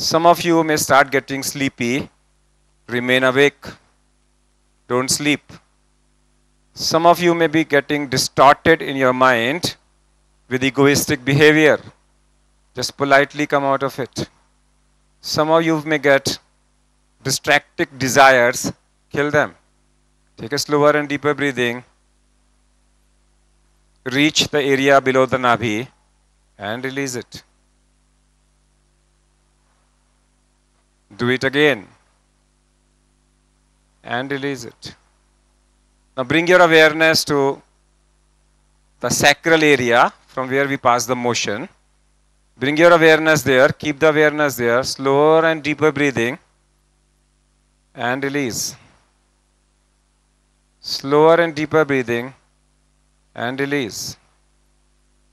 Some of you may start getting sleepy. Remain awake. Don't sleep. Some of you may be getting distorted in your mind with egoistic behavior. Just politely come out of it. Some of you may get distracted desires. Kill them. Take a slower and deeper breathing. Reach the area below the navi and release it. Do it again and release it. Now bring your awareness to the sacral area from where we pass the motion. Bring your awareness there. Keep the awareness there. Slower and deeper breathing and release. Slower and deeper breathing and release.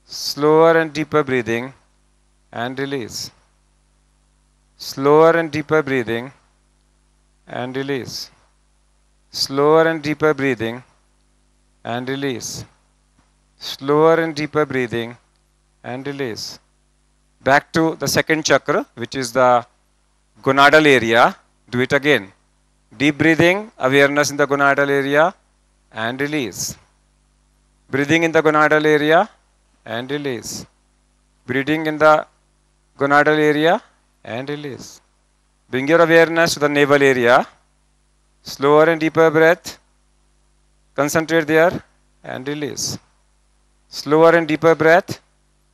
Slower and deeper breathing and release. Slower and deeper breathing and release. Slower and deeper breathing and release. Slower and deeper breathing and release. Back to the second chakra, which is the gonadal area. Do it again. Deep breathing, awareness in the gonadal area and release. Breathing in the gonadal area and release. Breathing in the gonadal area and release. Bring your awareness to the navel area. Slower and deeper breath. Concentrate there and release. Slower and deeper breath.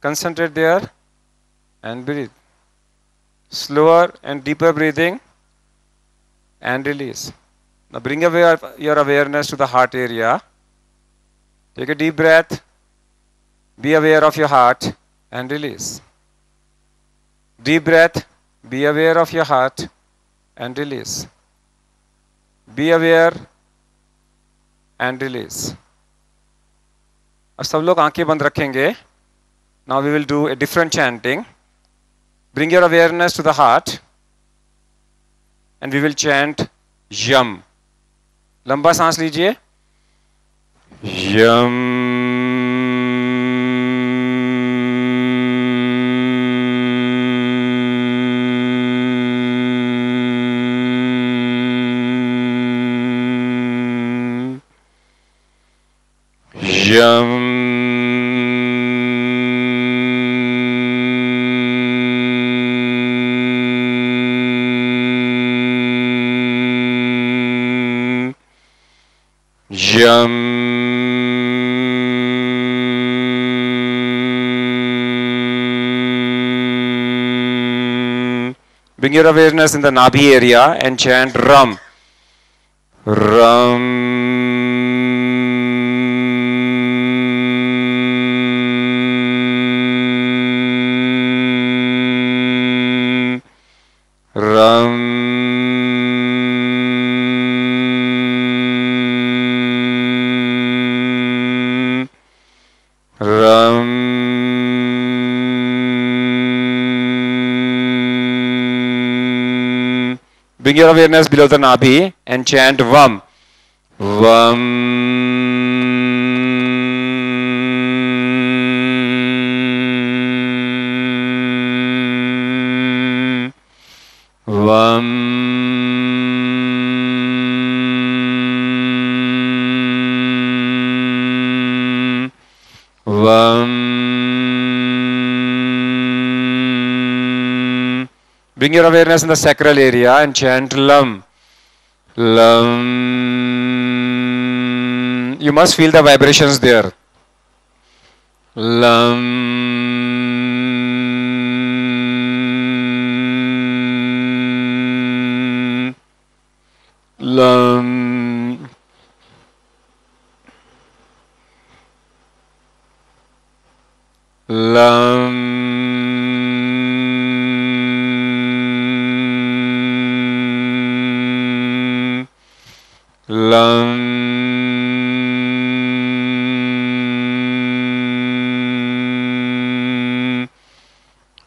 Concentrate there and breathe. Slower and deeper breathing and release. Now bring your awareness to the heart area. Take a deep breath. Be aware of your heart and release. Deep breath. Be aware of your heart and release. Be aware and release. अब सब लोग आंखें बंद रखेंगे. Now we will do a different chanting. Bring your awareness to the heart and we will chant Yam. लंबा सांस लीजिए. Yam. Yam. Yam. Bring your awareness in the Nabhi area and chant Ram. Ram. Ram. Ram. Bring your awareness below the Nabhi and chant Vam. Vam. Vam. Vam. Bring your awareness in the sacral area and chant Lam. Lam. You must feel the vibrations there. Lam. Lam. Lam. Lam.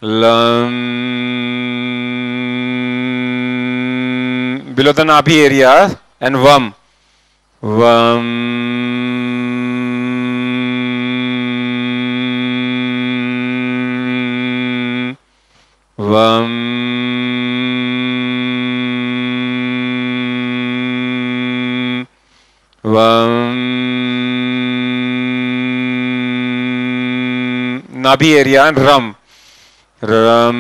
Lam. Below the Nabhi area and Vam. Vam. Vam. Vam. Nabhi area and ram. Ram.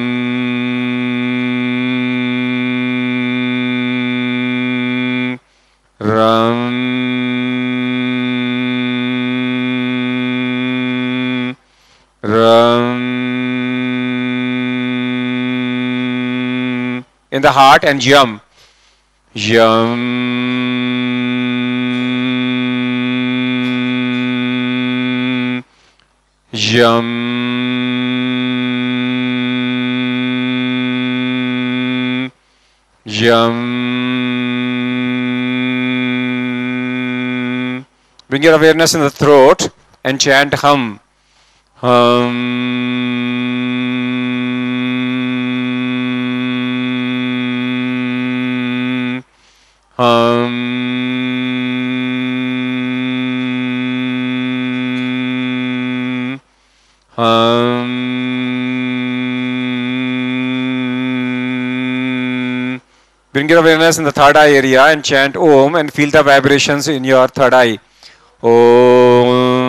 Ram. Ram. In the heart and yam. Yam. Yam. Yam. Bring your awareness in the throat and chant hum. Hum. Hum. Hum. Bring your awareness in the third eye area and chant Om and feel the vibrations in your third eye. Om.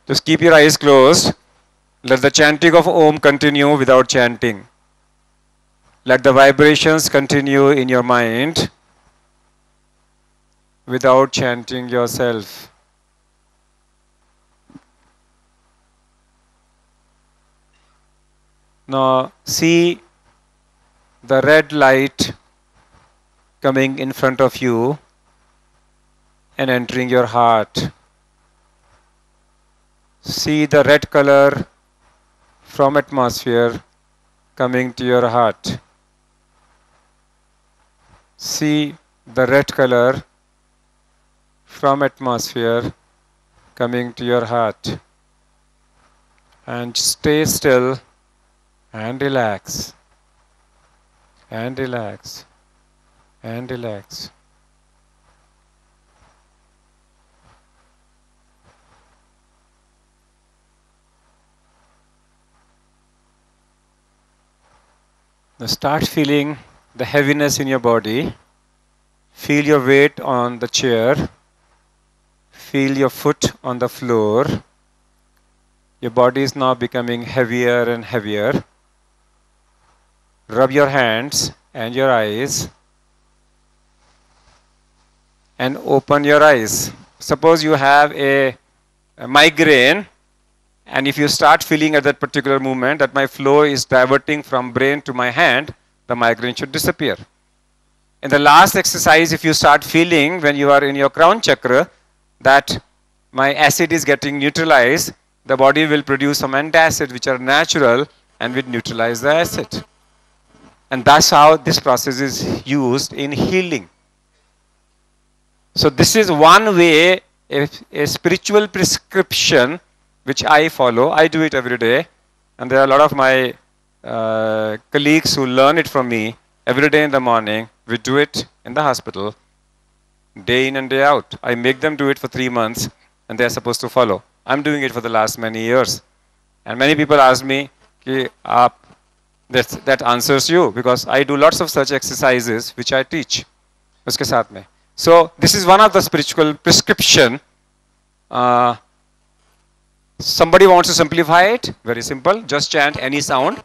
Just keep your eyes closed. Let the chanting of Om continue without chanting. Let the vibrations continue in your mind without chanting yourself. Now see the red light coming in front of you and entering your heart. See the red color from atmosphere coming to your heart. See the red color from atmosphere coming to your heart. And stay still and relax. And relax. And relax. Now start feeling the heaviness in your body. Feel your weight on the chair. Feel your foot on the floor. Your body is now becoming heavier and heavier. Rub your hands and your eyes and open your eyes. Suppose you have a migraine, and if you start feeling at that particular moment that my flow is diverting from brain to my hand, the migraine should disappear. In the last exercise, if you start feeling when you are in your crown chakra that my acid is getting neutralized, the body will produce some antacids which are natural and will neutralize the acid. And that's how this process is used in healing. So this is one way, a spiritual prescription which I follow. I do it every day. And there are a lot of my colleagues who learn it from me every day in the morning. We do it in the hospital, day in and day out. I make them do it for 3 months and they are supposed to follow. I'm doing it for the last many years. And many people ask me, that answers you, because I do lots of such exercises which I teach. Uske saath mein. So this is one of the spiritual prescription. Somebody wants to simplify it. Very simple. Just chant any sound.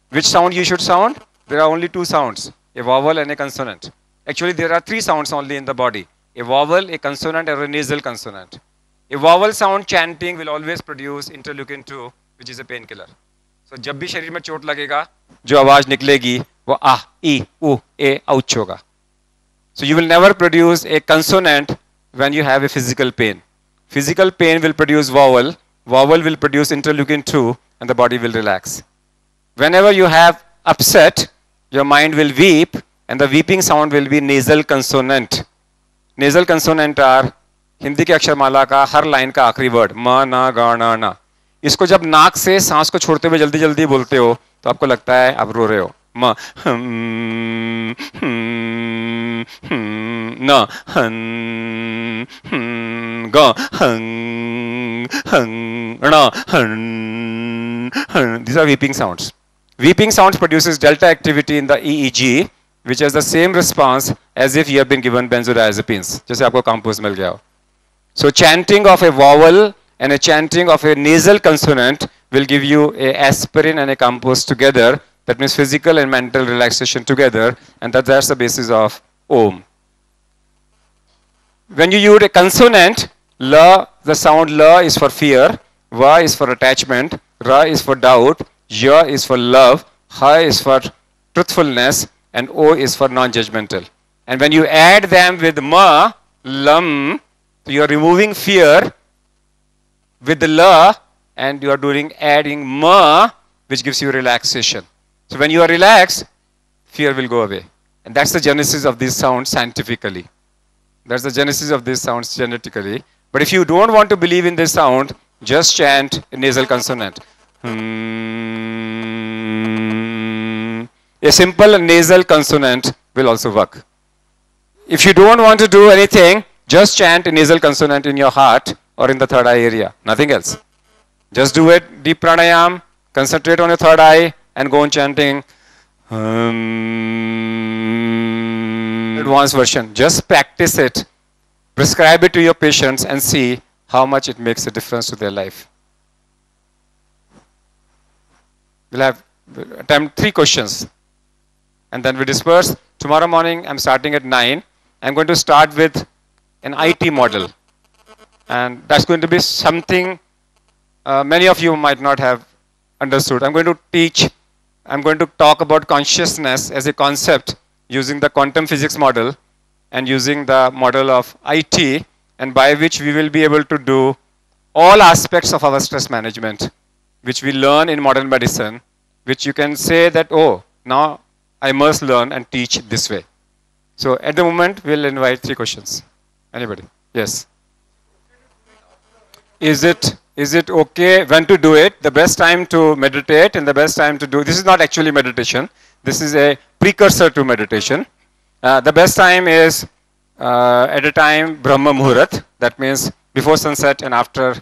Which sound you should sound? There are only 2 sounds, a vowel and a consonant. Actually, there are 3 sounds only in the body. A vowel, a consonant, or a nasal consonant. A vowel sound chanting will always produce interleukin 2, which is a painkiller. So जब भी शरीर में चोट लगेगा, जो आवाज निकलेगी वो आ, ई, उ, ए, ouch होगा. So you will never produce a consonant when you have a physical pain. Physical pain will produce vowel. Vowel will produce interleukin 2 and the body will relax. Whenever you have upset, your mind will weep and the weeping sound will be nasal consonant. Nasal consonant are Hindi के अक्षरमाला का हर line का आखिरी word म न ग न न. इसको जब नाक से सांस को छोड़ते हुए जल्दी जल्दी बोलते हो तो आपको लगता है आप रो रहे हो. म न ग न. These are weeping sounds. Weeping sounds produces delta activity in the EEG, which has the same response as if you have been given benzodiazepines. जैसे आपको कंपोज मिल गया हो. So chanting of a vowel and a chanting of a nasal consonant will give you a aspirin and a compose together. That means physical and mental relaxation together, and that's the basis of Om. When you use a consonant, La, the sound La is for fear, Va is for attachment, Ra is for doubt, Ya is for love, Ha is for truthfulness, and O is for non-judgmental. And when you add them with Ma, Lam, you are removing fear with the La, and you are adding Ma, which gives you relaxation. So when you are relaxed, fear will go away. And that's the genesis of these sounds scientifically. That's the genesis of these sounds genetically. But if you don't want to believe in this sound, just chant a nasal consonant. A simple nasal consonant will also work. If you don't want to do anything, just chant a nasal consonant in your heart or in the third eye area. Nothing else. Just do it, deep pranayam, concentrate on your third eye and go on chanting. Advanced version. Just practice it. Prescribe it to your patients and see how much it makes a difference to their life. We'll have attempt 3 questions. And then we disperse. Tomorrow morning, I'm starting at 9. I'm going to start with an IT model. And that's going to be something many of you might not have understood. I'm going to talk about consciousness as a concept using the quantum physics model and using the model of IT, and by which we will be able to do all aspects of our stress management, which we learn in modern medicine, which you can say that, oh, now I must learn and teach this way. So at the moment, we'll invite 3 questions. Anybody? Yes. Is it okay when to do it? The best time to meditate and the best time to do, this is not actually meditation. This is a precursor to meditation. The best time is at a time Brahma Muhurat. That means before sunset and after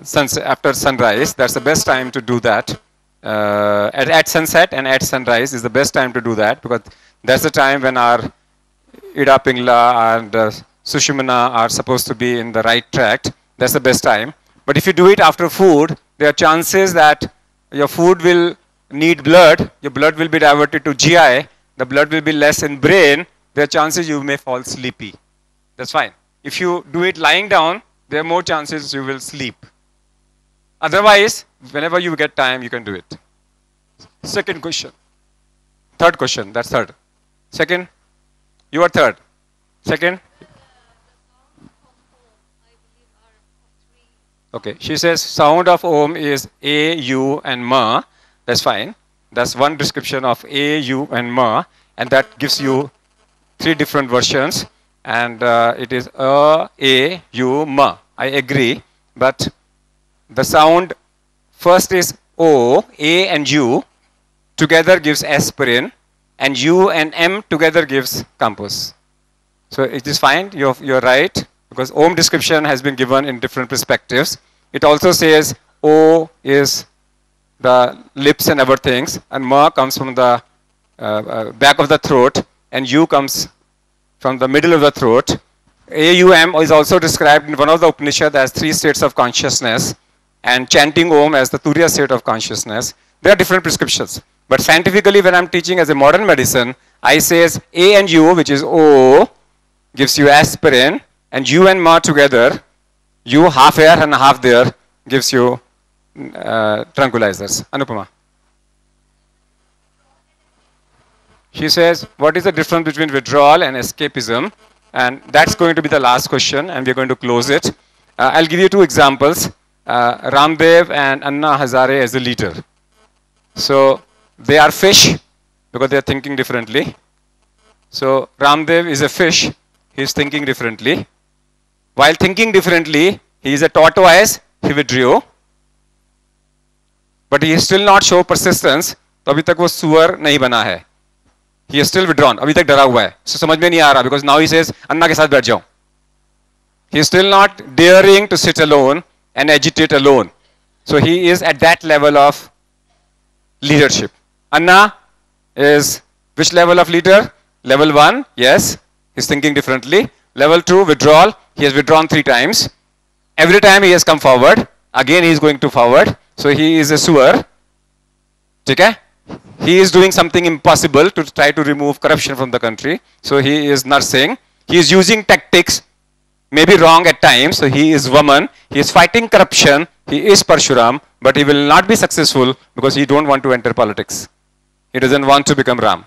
sunrise. That's the best time to do that. At sunset and at sunrise is the best time to do that, because that's the time when our Ida Pingla and Sushumna are supposed to be in the right track. That's the best time. But if you do it after food, there are chances that your food will need blood. Your blood will be diverted to GI. The blood will be less in brain. There are chances you may fall sleepy. That's fine. If you do it lying down, there are more chances you will sleep. Otherwise, whenever you get time, you can do it. Second question. Third question. That's third. Second. You are third. Second. Okay. She says sound of Om is A, U, and Ma. That's fine. That's one description of A, U, and Ma. And that gives you 3 different versions. And it is A, U, Ma. I agree. But the sound first is O, A and U together gives aspirin, and U and M together gives compose. So it is fine, you're right, because Om description has been given in different perspectives. It also says O is the lips and other things, and Ma comes from the back of the throat, and U comes from the middle of the throat. AUM is also described in one of the Upanishads as 3 states of consciousness, and chanting Om as the Turiya state of consciousness. There are different prescriptions. But scientifically, when I'm teaching as a modern medicine, I says A and U, which is O, gives you aspirin, and U and Ma together, U half here and half there, gives you tranquilizers. Anupama. She says, what is the difference between withdrawal and escapism? And that's going to be the last question, and we're going to close it. I'll give you two examples. Ramdev and Anna Hazare as a leader. So they are fish because they are thinking differently. So Ramdev is a fish. He is thinking differently. While thinking differently, he is a tortoise. He withdrew. But he is still not show persistence. तो अभी तक वो सुअर नहीं बना है. He is still withdrawn. अभी तक डरा हुआ है. So समझ में नहीं आ रहा because now he says अन्ना के साथ बैठ जाओ. He is still not daring to sit alone and agitate alone. So he is at that level of leadership. Anna is which level of leader? Level 1, yes. He's thinking differently. Level 2, withdrawal. He has withdrawn 3 times. Every time he has come forward. Again he is going to forward. So he is a sewer. Okay? He is doing something impossible to try to remove corruption from the country. So he is nursing. He is using tactics, maybe wrong at times. So he is Vaman. He is fighting corruption. He is Parshuram. But he will not be successful because he don't want to enter politics. He doesn't want to become Ram.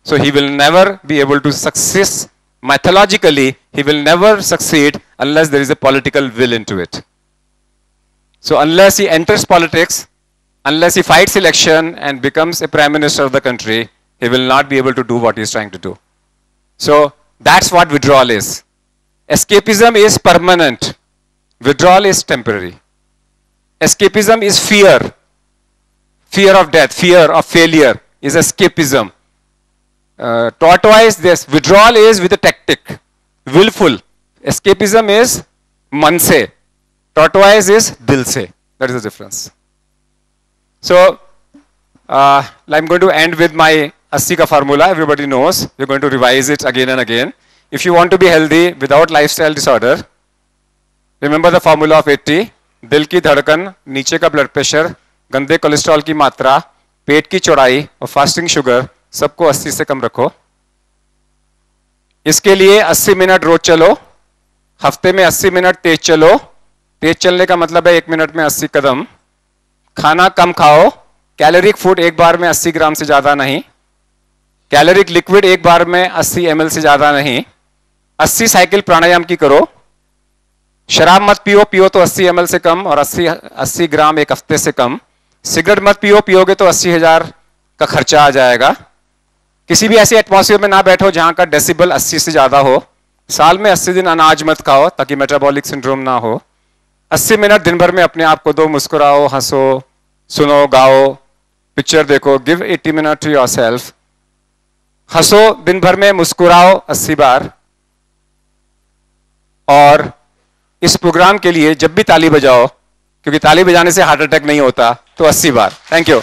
So he will never be able to succeed. Mythologically, he will never succeed unless there is a political will into it. So unless he enters politics, unless he fights election and becomes a prime minister of the country, he will not be able to do what he is trying to do. So that's what withdrawal is. Escapism is permanent. Withdrawal is temporary. Escapism is fear. Fear of death, fear of failure is escapism. Tortoise, this withdrawal is with a tactic, willful. Escapism is man se. Tortoise is dil se. That is the difference. So, I'm going to end with my 80 ka formula. Everybody knows. We're going to revise it again and again. If you want to be healthy without lifestyle disorder, remember the formula of 80. दिल की धड़कन, नीचे का blood pressure, गंदे cholesterol की मात्रा, पेट की चौड़ाई और फास्टिंग शुगर सबको 80 से कम रखो. इसके लिए 80 मिनट रोज चलो. हफ्ते में 80 मिनट तेज चलो. तेज चलने का मतलब है 1 मिनट में 80 कदम. खाना कम खाओ. कैलोरिक फूड एक बार में 80 ग्राम से ज्यादा नहीं. कैलोरिक लिक्विड एक बार में 80 ml से ज्यादा नहीं. 80 साइकिल प्राणायाम की करो. शराब मत पियो. पियो तो 80 ml से कम और 80 ग्राम एक हफ्ते से कम. सिगरेट मत पियो. पियोगे तो 80,000 का खर्चा आ जाएगा. किसी भी ऐसे एटमॉस्फेयर में ना बैठो जहां का डेसिबल 80 से ज्यादा हो. साल में 80 दिन अनाज मत खाओ ताकि मेटाबॉलिक सिंड्रोम ना हो. 80 मिनट दिन भर में अपने आप को दो. मुस्कुराओ, हंसो, सुनो, गाओ, पिक्चर देखो. Give 80 minute to yourself. हंसो दिन भर में, मुस्कुराओ 80 बार. और इस प्रोग्राम के लिए जब भी ताली बजाओ, क्योंकि ताली बजाने से हार्ट अटैक नहीं होता, तो 80 बार. Thank you.